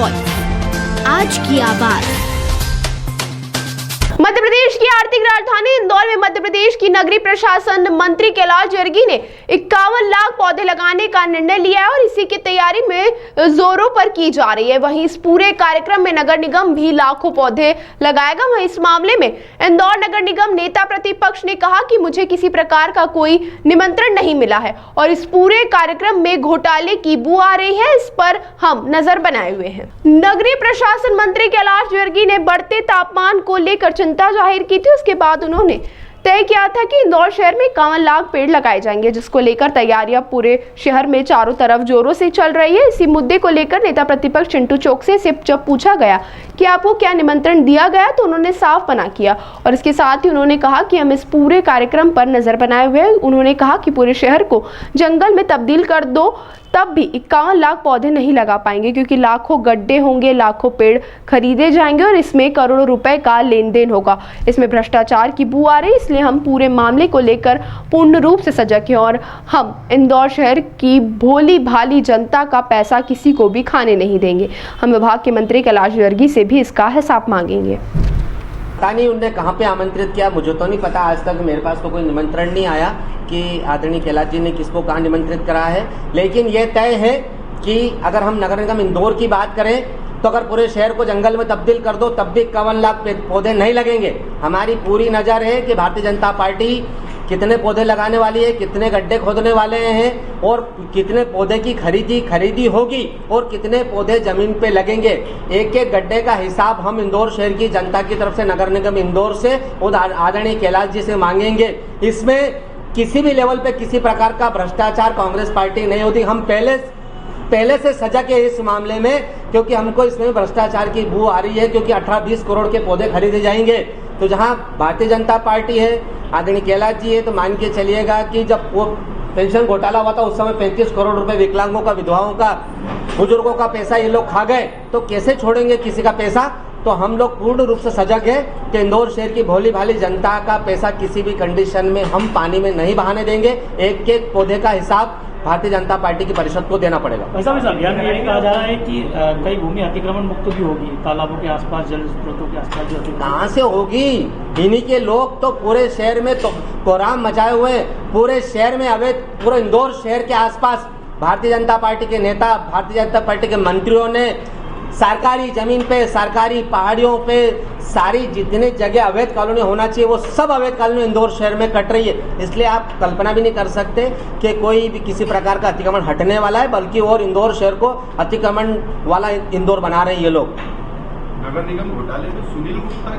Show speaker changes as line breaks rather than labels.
Voice, आज की आवाज।
मध्य प्रदेश की आर्थिक राजधानी इंदौर में मध्य प्रदेश की नगरीय प्रशासन मंत्री कैलाश जरगी ने 51 लाख पौधे लगाने का निर्णय लिया है और इसी की तैयारी में जोरों पर की जा रही है। वहीं इस पूरे कार्यक्रम में नगर निगम भी लाखों पौधे लगाएगा। वहीं इस मामले में इंदौर नगर निगम नेता प्रतिपक्ष ने कहा कि मुझे किसी प्रकार का कोई निमंत्रण नहीं मिला है और इस पूरे कार्यक्रम में घोटाले की बू आ रही है, इस पर हम नजर बनाए हुए हैं। नगरीय प्रशासन मंत्री कैलाश जरगी ने बढ़ते तापमान को लेकर चिंता जाहिर की थी। उसके बाद उन्होंने तय किया था कि इंदौर शहर में 51 लाख पेड़ लगाए जाएंगे, जिसको लेकर तैयारियां पूरे शहर में चारों तरफ जोरों से चल रही है। इसी मुद्दे को लेकर नेता प्रतिपक्ष चिंटू चौकसे से जब पूछा गया कि आपको क्या निमंत्रण दिया गया, तो उन्होंने साफ मना किया और इसके साथ ही उन्होंने कहा कि हम इस पूरे कार्यक्रम पर नजर बनाए हुए हैं। उन्होंने कहा कि पूरे शहर को जंगल में तब्दील कर दो, तब भी 51 लाख पौधे नहीं लगा पाएंगे, क्योंकि लाखों गड्ढे होंगे, लाखों पेड़ खरीदे जाएंगे और इसमें करोड़ों रुपए का लेन देन होगा। इसमें भ्रष्टाचार की बू आ रही है, इसलिए हम पूरे मामले को लेकर पूर्ण रूप से सजग हैं और हम इंदौर शहर की भोली भाली जनता का पैसा किसी को भी खाने नहीं देंगे। हम विभाग के मंत्री कैलाश जरगी से भी इसका हिसाब मांगेंगे।
पता नहीं उनने कहाँ पे आमंत्रित किया, मुझे तो नहीं पता। आज तक मेरे पास तो कोई निमंत्रण नहीं आया कि आदरणीय कैलाश जी ने किसको कहाँ निमंत्रित करा है। लेकिन ये तय है कि अगर हम नगर निगम इंदौर की बात करें तो अगर पूरे शहर को जंगल में तब्दील कर दो तब भी 51 लाख पौधे नहीं लगेंगे। हमारी पूरी नज़र है कि भारतीय जनता पार्टी कितने पौधे लगाने वाली है, कितने गड्ढे खोदने वाले हैं और कितने पौधे की खरीदी होगी और कितने पौधे जमीन पे लगेंगे। एक एक गड्ढे का हिसाब हम इंदौर शहर की जनता की तरफ से नगर निगम इंदौर से और आदरणीय कैलाश जी से मांगेंगे। इसमें किसी भी लेवल पे किसी प्रकार का भ्रष्टाचार कांग्रेस पार्टी नहीं होती। हम पहले से सजग है इस मामले में, क्योंकि हमको इसमें भ्रष्टाचार की बू आ रही है, क्योंकि 18-20 करोड़ के पौधे खरीदे जाएंगे। तो जहां भारतीय जनता पार्टी है, आदरणीय कैलाश जी है, तो मान के चलिएगा कि जब वो पेंशन घोटाला हुआ था उस समय 35 करोड़ रुपए विकलांगों का, विधवाओं का, बुजुर्गों का पैसा ये लोग खा गए, तो कैसे छोड़ेंगे किसी का पैसा। तो हम लोग पूर्ण रूप से सजग है कि इंदौर शहर की भोली भाली जनता का पैसा किसी भी कंडीशन में हम पानी में नहीं बहाने देंगे। एक एक पौधे का हिसाब भारतीय जनता पार्टी की परिषद को देना पड़ेगा।
ऐसा भी अभियान में ये कहा जा रहा है कि कई भूमि अतिक्रमण मुक्त भी होगी, तालाबों के आसपास, जल स्रोतों के आसपास।
कहाँ से होगी? इन्हीं के लोग तो पूरे शहर में तो कोहराम मचाए हुए हैं। पूरे शहर में अवैध, पूरे इंदौर शहर के आसपास भारतीय जनता पार्टी के नेता, भारतीय जनता पार्टी के मंत्रियों ने सरकारी जमीन पे, सरकारी पहाड़ियों पे, सारी जितने जगह अवैध कॉलोनी होना चाहिए वो सब अवैध कॉलोनी इंदौर शहर में कट रही है। इसलिए आप कल्पना भी नहीं कर सकते कि कोई भी किसी प्रकार का अतिक्रमण हटने वाला है, बल्कि और इंदौर शहर को अतिक्रमण वाला इंदौर बना रहे हैं ये लोग।
नगर निगम घोटाले में सुनील गुप्ता